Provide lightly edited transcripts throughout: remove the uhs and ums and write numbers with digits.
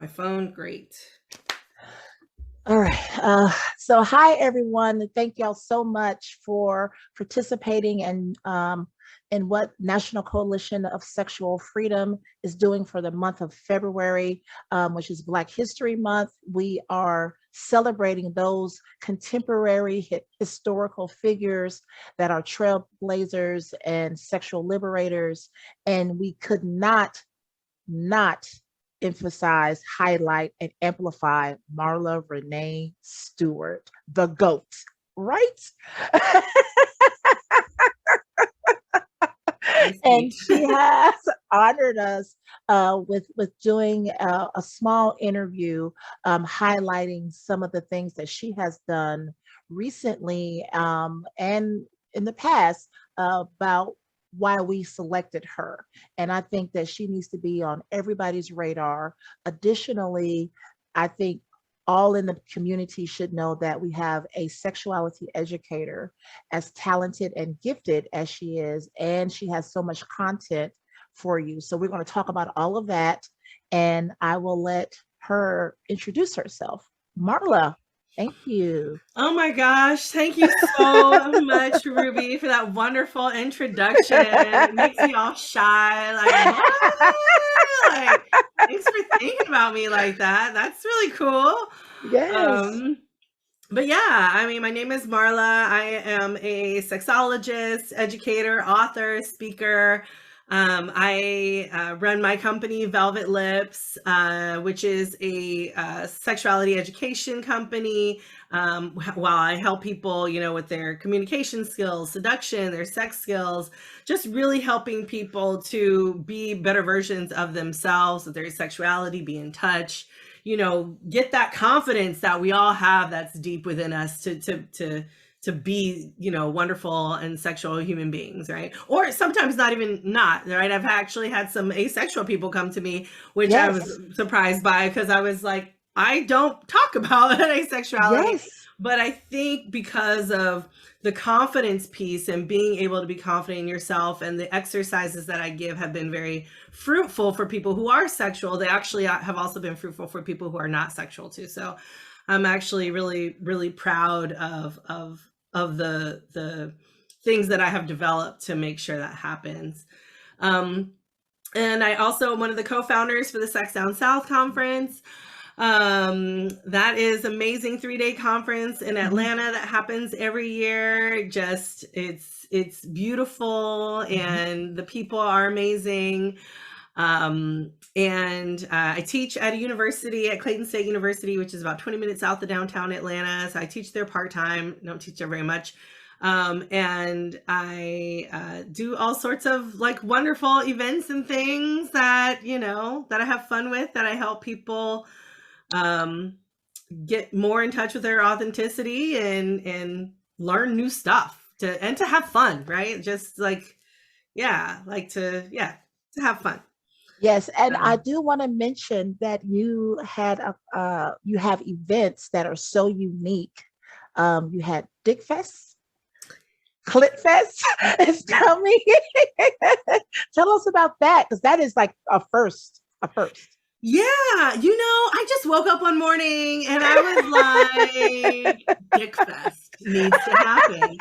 My phone, great. All right. So hi everyone. Thank y'all so much for participating in what National Coalition of Sexual Freedom is doing for the month of February, which is Black History Month. We are celebrating those contemporary historical figures that are trailblazers and sexual liberators, and we could not emphasize, highlight, and amplify Marla Renee Stewart, the GOAT, right? And she has honored us with doing a small interview, highlighting some of the things that she has done recently and in the past about why we selected her. And I think that she needs to be on everybody's radar. Additionally, I think all in the community should know that we have a sexuality educator, as talented and gifted as she is, and she has so much content for you. So we're going to talk about all of that, and I will let her introduce herself. Marla, thank you. Oh my gosh, thank you so much, Ruby, for that wonderful introduction. It makes me all shy. Like, what? Like, thanks for thinking about me like that. That's really cool. Yes. Um, but yeah, I mean, my name is Marla. I am a sexologist, educator, author, speaker. I run my company, Velvet Lips, which is a sexuality education company. While I help people, with their communication skills, seduction, their sex skills, just really helping people to be better versions of themselves, with their sexuality, be in touch, get that confidence that we all have that's deep within us to be, wonderful and sexual human beings, right? Or sometimes not, right? I've actually had some asexual people come to me, which I Yes. was surprised by, because I was like, I don't talk about asexuality. Yes. But I think because of the confidence piece and being able to be confident in yourself, and the exercises that I give have been very fruitful for people who are sexual. They actually have also been fruitful for people who are not sexual too. So I'm actually really, really proud of the things that I have developed to make sure that happens. And I also am one of the co-founders for the Sex Down South conference. That is amazing 3-day conference in Atlanta that happens every year. Just it's beautiful, and the people are amazing. And I teach at a university, at Clayton State University, which is about 20 minutes south of downtown Atlanta. So I teach there part-time, don't teach there very much. And I do all sorts of like wonderful events and things that, that I have fun with, that I help people get more in touch with their authenticity and learn new stuff to have fun, right? Just like, to have fun. Yes, and I do want to mention that you have events that are so unique. You had Dick Fest, Clit Fest is coming. Tell us about that, because that is like a first. A first. Yeah, I just woke up one morning and I was like, Dick Fest needs to happen.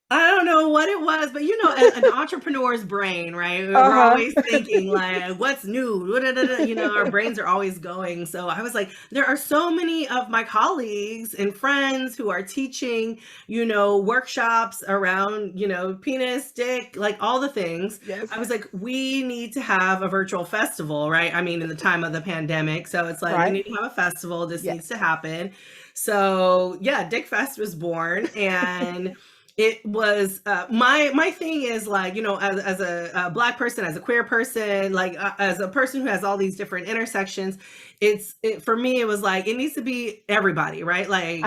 I don't know what it was, but an entrepreneur's brain, right? We're always thinking like, what's new? Our brains are always going. So I was like, there are so many of my colleagues and friends who are teaching, workshops around, penis, dick, like all the things. Yes. I was like, we need to have a virtual festival, right? I mean, in the time of the pandemic. So it's like, we need to have a festival. This needs to happen. So yeah, Dick Fest was born, and it was my thing is like, as a Black person, as a queer person, like as a person who has all these different intersections, for me, it was like, it needs to be everybody, right? Like,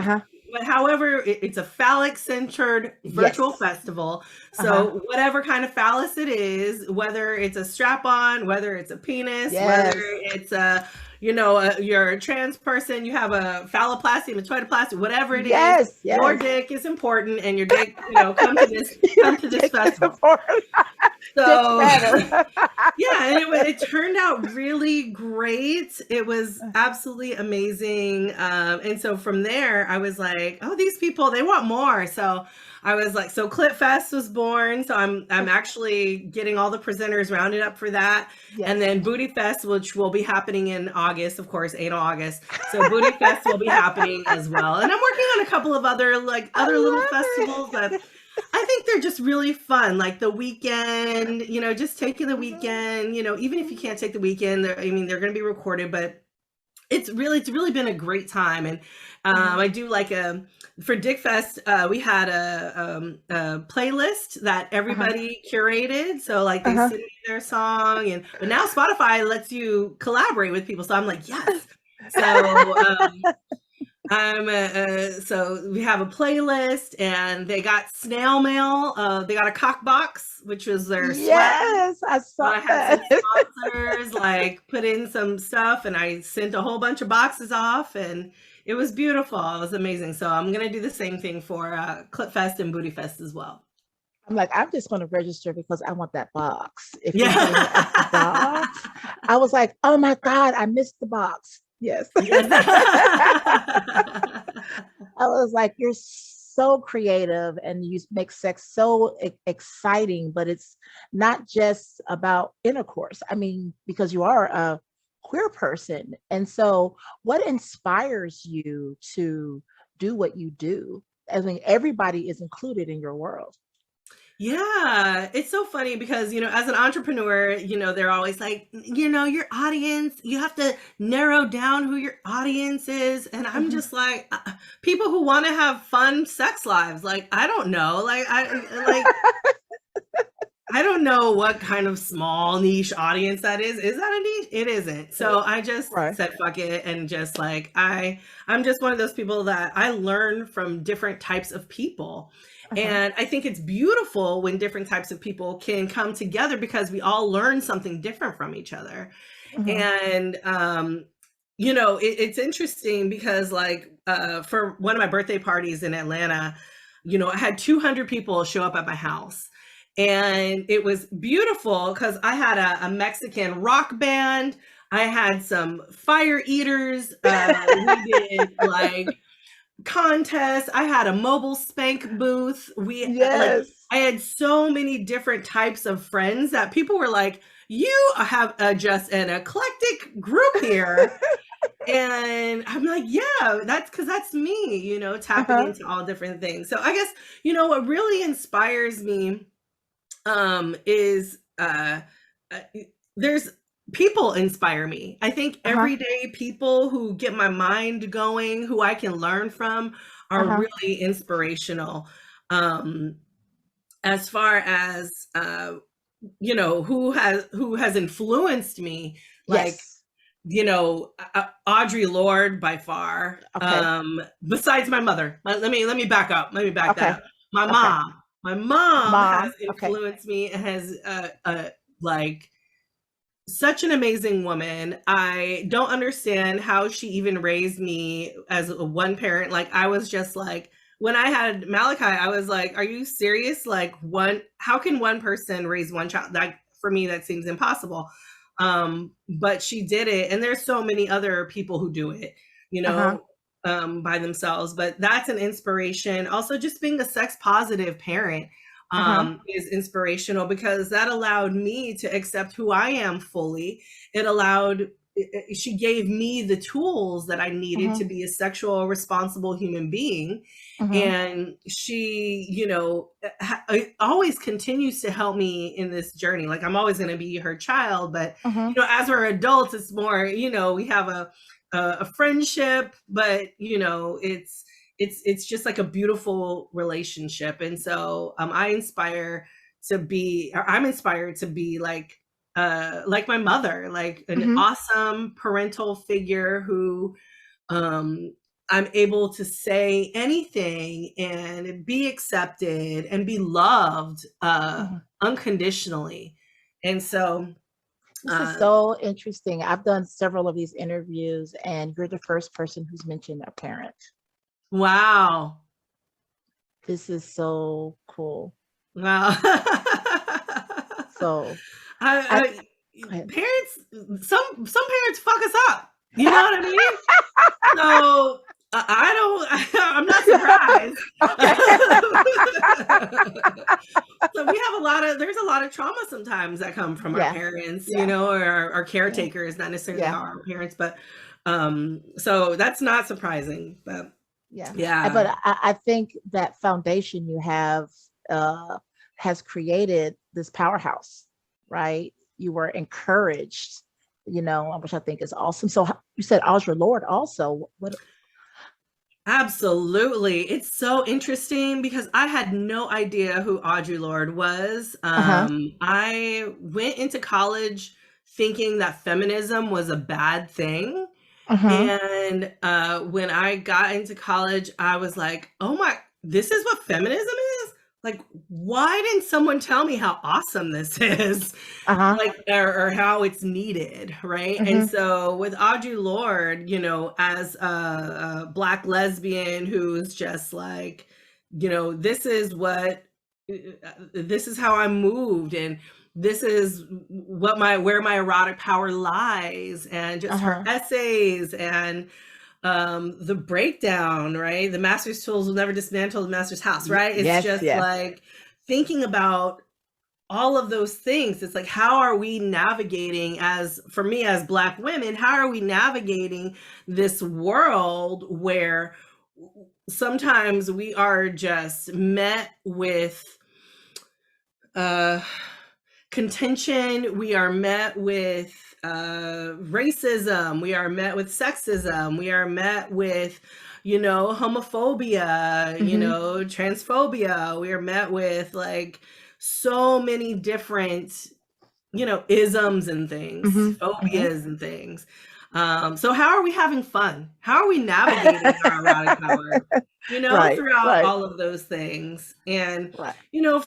but however, it's a phallic centered virtual festival. So whatever kind of phallus it is, whether it's a strap on, whether it's a penis, whether it's a you're a trans person, you have a phalloplasty, a metoidoplasty, whatever it is, Yes, your yes. dick is important, and your dick, come to this Your dick is festival. important. Dick So matter. yeah, and it turned out really great. It was absolutely amazing. And so from there, I was like, oh, these people, they want more. So I was like, so Clit Fest was born. So I'm actually getting all the presenters rounded up for that. Yes. And then Booty Fest, which will be happening in August, of course, anal August. So Booty Fest will be happening as well. And I'm working on a couple of other little festivals that I think they're just really fun. Like the weekend, just taking the weekend, even if you can't take the weekend, they're going to be recorded, but it's really been a great time. And I do like for Dick Fest, we had a playlist that everybody curated. So like they send me their song, but now Spotify lets you collaborate with people. So I'm like, yes. So so we have a playlist, and they got snail mail. They got a cock box, which was their swag. Yes, I saw I had some sponsors like put in some stuff, and I sent a whole bunch of boxes off, and it was beautiful. It was amazing. So I'm gonna do the same thing for Clit Fest and Booty Fest as well. I'm like, I'm just going to register because I want that box. If Yeah. you're getting a box, I was like, oh my God, I missed the box. Yes. I was like, you're so creative and you make sex so exciting, but it's not just about intercourse. I mean, because you are a queer person. And so what inspires you to do what you do? I mean, everybody is included in your world. Yeah, it's so funny because, as an entrepreneur, they're always like, your audience, you have to narrow down who your audience is. And I'm just like, people who want to have fun sex lives. Like, I don't know. I don't know what kind of small niche audience that is. Is that a niche? It isn't. So I just said, fuck it. And just like, I'm just one of those people that I learn from different types of people. And I think it's beautiful when different types of people can come together because we all learn something different from each other. And, it's interesting because like for one of my birthday parties in Atlanta, I had 200 people show up at my house. And it was beautiful because I had a Mexican rock band. I had some fire eaters. We did like contests. I had a mobile spank booth. I had so many different types of friends that people were like, you have just an eclectic group here. And I'm like, yeah, that's because that's me, tapping into all different things. So I guess, what really inspires me is there's people inspire me. I think everyday people who get my mind going, who I can learn from, are really inspirational. As far as who has influenced me, like Audrey Lord by far. Besides my mother, let me back up. That up. My mom has influenced me and has like such an amazing woman. I don't understand how she even raised me as a one parent. Like I was just like, when I had Malachi, I was like, are you serious? Like how can one person raise one child? That for me, that seems impossible. But she did it. And there's so many other people who do it, by themselves, but that's an inspiration. Also just being a sex positive parent is inspirational because that allowed me to accept who I am fully. She gave me the tools that I needed to be a sexual, responsible human being. And she, always continues to help me in this journey. Like I'm always going to be her child, but as we're adults, it's more, we have a friendship, but it's just like a beautiful relationship. And so I'm inspired to be like my mother, like an awesome parental figure who I'm able to say anything and be accepted and be loved unconditionally. And so This is Uh, so interesting. I've done several of these interviews, and you're the first person who's mentioned a parent. wow. This is so cool. Wow. So I I, go ahead. parents, some parents fuck us up. You know what I mean? So I don't. I'm not surprised. Okay. So we have a lot of. There's a lot of trauma sometimes that come from our Yeah, parents, you yeah, know, or our yeah, caretakers, not necessarily yeah, our parents, but so that's not surprising. But yeah. yeah, But I think that foundation you have uh, has created this powerhouse, right? You were encouraged, which I think is awesome. So you said Audrey Lord also. What? absolutely. It's so interesting because I had no idea who Audrey Lord was. Uh-huh. I went into college thinking that feminism was a bad thing. Uh-huh. And when I got into college, I was like, oh my, this is what feminism is? Like, why didn't someone tell me how awesome this is? Uh-huh. Like, or how it's needed, right? And Mm-hmm. so with Audrey Lorde, you know, as a Black lesbian who's just like, you know, this is how I'm moved, and this is where my erotic power lies, and just her Uh-huh. essays and the breakdown, right? The master's tools will never dismantle the master's house, right? It's Yes, just yes. like thinking about all of those things. It's like, how are we navigating, as for me as Black women, how are we navigating this world where sometimes we are just met with uh contention, we are met with racism, we are met with sexism, we are met with, you know, homophobia, you Mm-hmm. know, transphobia, we are met with like so many different, you know, isms and things, Mm-hmm. phobias and things. So how are we having fun? How are we navigating our erotic power, you know, Right, throughout right, all of those things? And, right. you know,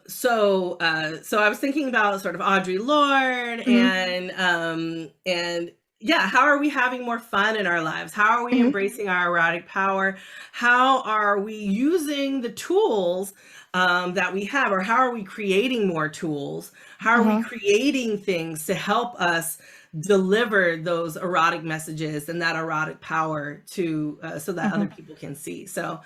so I was thinking about sort of Audrey Lorde Mm-hmm. and yeah, how are we having more fun in our lives? How are we Mm-hmm. embracing our erotic power? How are we using the tools that we have, or how are we creating more tools? How are we Uh-huh. creating things to help us deliver those erotic messages and that erotic power to so that Uh-huh. other people can see? So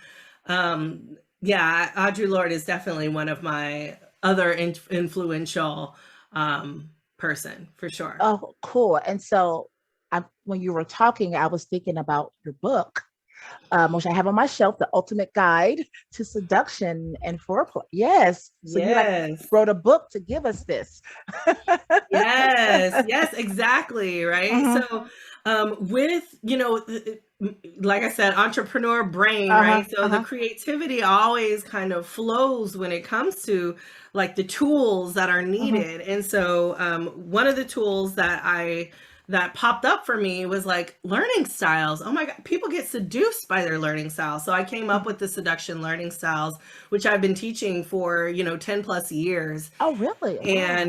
yeah, Audre Lorde is definitely one of my other influential person for sure. Oh, cool. And so when you were talking, I was thinking about your book, which I have on my shelf, The Ultimate Guide to Seduction and Foreplay. Yes. So you like Yes. wrote a book to give us this. Yes, yes, exactly, right? Uh-huh. So, with, you know, like I said, entrepreneur brain, Uh-huh. right? So the Uh-huh. creativity always kind of flows when it comes to like the tools that are Uh-huh. needed. And so, one of the tools that popped up for me was like learning styles. Oh my God, people get seduced by their learning styles. So I came up with the seduction learning styles, which I've been teaching for, you know, 10 plus years. Oh, really? Wow.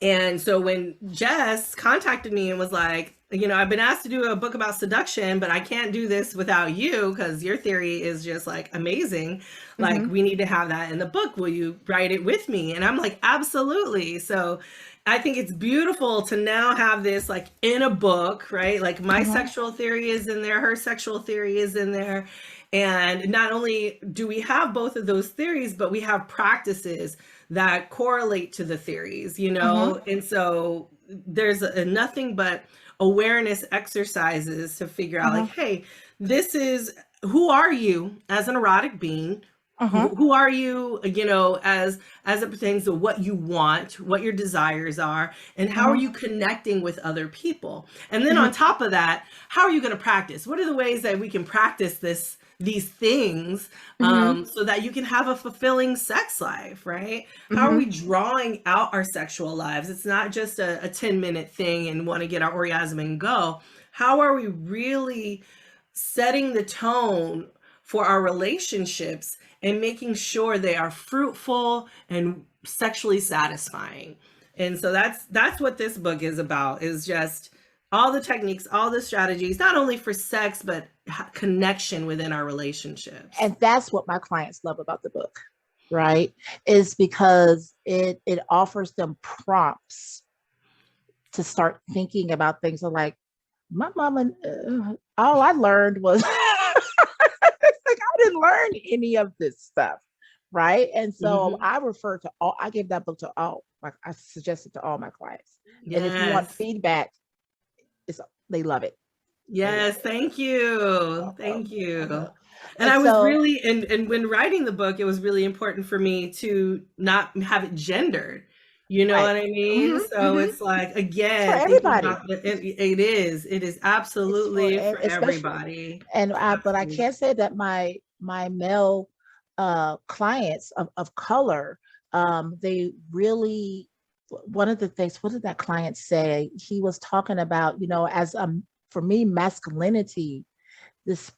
And so when Jess contacted me and was like, you know, I've been asked to do a book about seduction, but I can't do this without you because your theory is just like amazing. Like, Mm-hmm. we need to have that in the book. Will you write it with me? And I'm like, absolutely. So I think it's beautiful to now have this like in a book, right? Like my Uh-huh. sexual theory is in there, her sexual theory is in there. And not only do we have both of those theories, but we have practices that correlate to the theories, you Uh-huh. know? And so there's nothing but awareness exercises to figure out like, Uh-huh. hey, this is, who are you as an erotic being? Uh-huh. Who are you, you know, as it pertains to what you want, what your desires are, and how are Uh-huh. you connecting with other people? And then Mm-hmm. on top of that, how are you going to practice? What are the ways that we can practice these things Mm-hmm. so that you can have a fulfilling sex life, right? How are Mm-hmm. we drawing out our sexual lives? It's not just a 10-minute thing and want to get our orgasm and go. How are we really setting the tone for our relationships and making sure they are fruitful and sexually satisfying? And so that's what this book is about, is just all the techniques, all the strategies, not only for sex, but connection within our relationships. And that's what my clients love about the book, right? Is because it offers them prompts to start thinking about things. So like my mama, all I learned was it's like I didn't learn any of this stuff, right? And so Mhm. I refer to all. I gave that book to all. Like I suggested to all my clients. And if you want Yes. feedback, it's they love it. They love Yes, it. thank you. Thank Um, you. And and I was so, really, and when writing the book, it was really important for me to not have it gendered. You know right. what I mean? So it's like, It's for again, thinking everybody. about it is It's for absolutely for especially, everybody. and but I Absolutely. can't say that my male clients of color, they really, one of the things, what did that client say? He was talking about, as for me, masculinity, this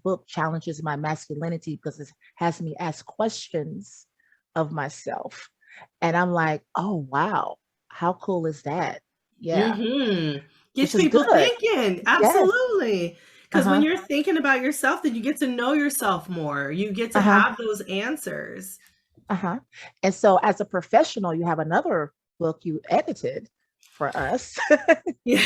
book challenges my masculinity because it has me ask questions of myself. And I'm like, oh wow, how cool is that? Yeah, Gets which is people good. thinking. Yes. Absolutely. Because when Uh-huh. you're thinking about yourself, then you get to know yourself more. You get to Uh-huh. have those answers. Uh-huh. And so as a professional, you have another book you edited for us. Yeah.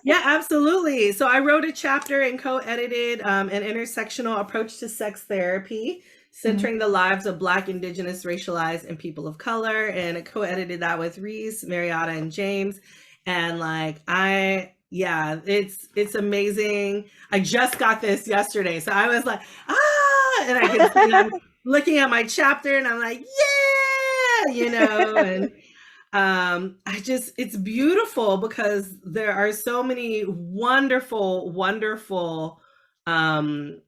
Yeah, absolutely. So I wrote a chapter and co-edited an intersectional approach to sex therapy, Mhm. centering the lives of Black, Indigenous, racialized, and people of color. And I co-edited that with Reese, Marietta, and James. And yeah, it's amazing. I just got this yesterday, so I was like, and I can see I'm looking at my chapter, and I'm like, yeah, and it's beautiful because there are so many wonderful, wonderful um,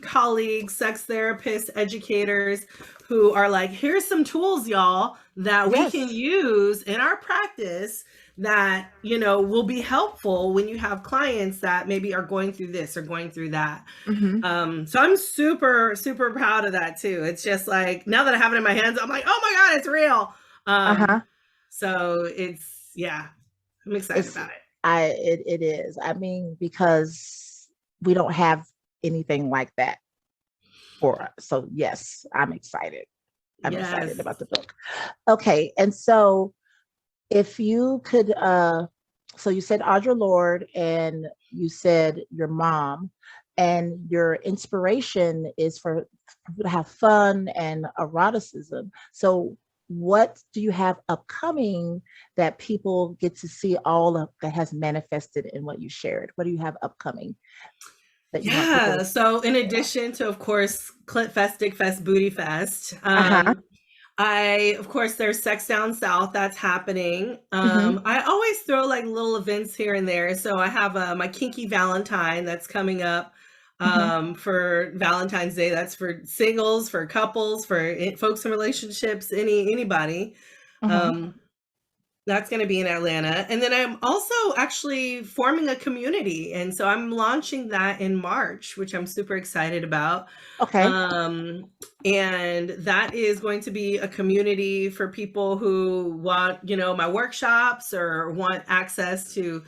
colleagues, sex therapists, educators who are like, here's some tools, y'all, that we can Yes. use in our practice that, will be helpful when you have clients that maybe are going through this or going through that. Hmm. So I'm super, super proud of that too. It's just like, now that I have it in my hands, I'm like, oh my God, it's real. Um, Uh-huh. so yeah, I'm excited It's about it. it is. I mean, because we don't have anything like that for us. So yes, I'm excited. I'm excited Yes. about the book. Okay. And so if you could so you said Audrey Lord and you said your mom, and your inspiration is for people to have fun and eroticism. So what do you have upcoming that people get to see all of that has manifested in what you shared? What do you have upcoming that you want people Yeah. to So in share? addition to, of course, Clit Fest, Dick Fest, Booty Fest, Uh-huh. of course, there's Sex Down South that's happening. Hmm. I always throw like little events here and there. So I have my Kinky Valentine that's coming up Hmm. for Valentine's Day. That's for singles, for couples, for folks in relationships, anybody. Hmm. Um, That's going to be in Atlanta. And then I'm also actually forming a community. And so I'm launching that in March, which I'm super excited about. Okay. Um, and that is going to be a community for people who want, my workshops or want access to,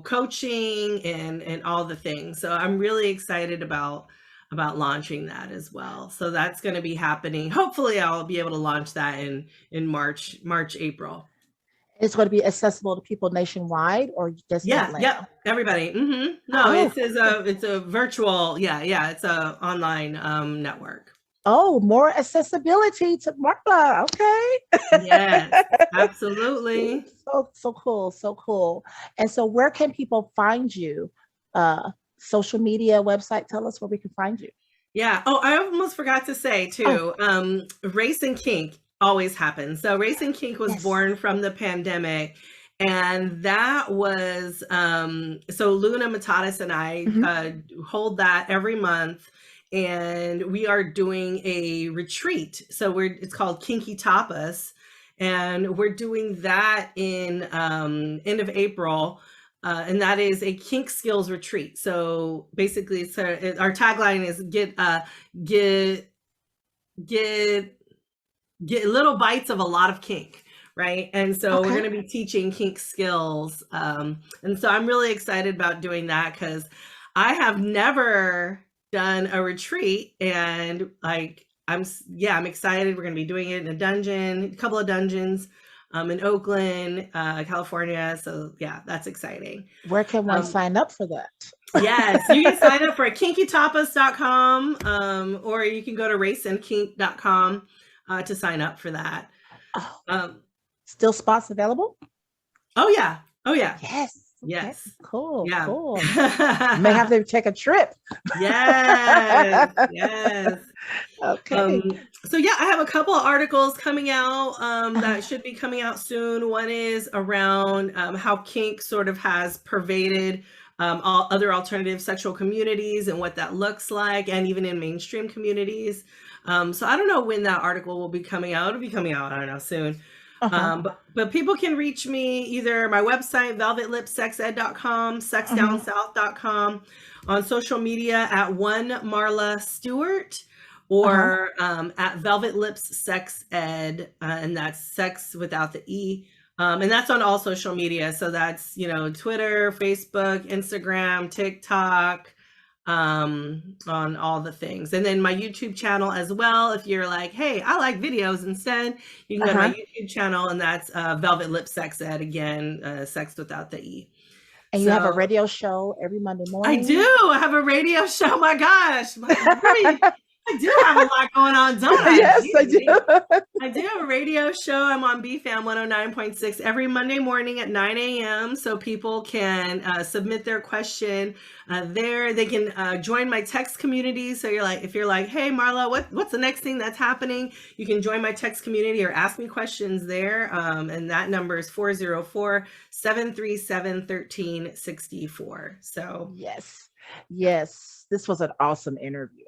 coaching and all the things. So I'm really excited about launching that as well. So that's going to be happening. Hopefully I'll be able to launch that in March, April. It's going to be accessible to people nationwide or just Yeah, Atlanta? yep, everybody. No, Oh, cool. it's a virtual, yeah, it's a online network. Oh, more accessibility to Marla. Yes, Okay. absolutely. So cool, so cool. And so where can people find you? Social media, website, tell us where we can find you. Yeah. Oh, I almost forgot to say Oh, too, race and kink always happens. So race and kink was yes. born from the pandemic. And that was so Luna Matatis and I Hmm. hold that every month. And we are doing a retreat. So it's called Kinky Tapas. And we're doing that in end of April. And that is a kink skills retreat. So basically, our tagline is get get little bites of a lot of kink, right? And so we're Okay. going to be teaching kink skills. And so I'm really excited about doing that because I have never done a retreat, and like I'm excited. We're going to be doing it in a couple of dungeons in Oakland, California. So yeah, that's exciting. Where can one Um, sign up for that? Yes, you can sign up for kinkytapas.com, or you can go to raceandkink.com to sign up for that. Oh, Um, still spots available? oh yeah, oh yeah, Yes. Okay. yes, Cool. yeah, Cool. May have to take a trip. yes, yes. Okay. So yeah, I have a couple of articles coming out Uh, that should be coming out soon. One is around how kink sort of has pervaded all other alternative sexual communities and what that looks like, and even in mainstream communities. So I don't know when that article will be coming out. It'll be coming out, I don't know, soon. uh-huh. But people can reach me either my website, velvetlipsexed.com, Uh-huh. sexdownsouth.com, on social media at one Marla Stewart, Uh-huh. or at Velvet Lips Sex Ed, and that's sex without the E. And that's on all social media. So that's, Twitter, Facebook, Instagram, TikTok, on all the things. And then my YouTube channel as well. If you're like, hey, I like videos instead, you can go to my Uh-huh. YouTube channel, and that's Velvet Lips Sex Ed, again, sex without the E. And you have a So radio show every Monday I do. morning? I have a radio show. My gosh. I do have a lot going on, don't I? Yes, I do. Jeez. I do have a radio show. I'm on BFAM 109.6 every Monday morning at 9 a.m. So people can submit their question there. They can join my text community. So if you're like, hey, Marla, what's the next thing that's happening? You can join my text community or ask me questions there. And that number is 404-737-1364. So Yes. Yes. This was an awesome interview.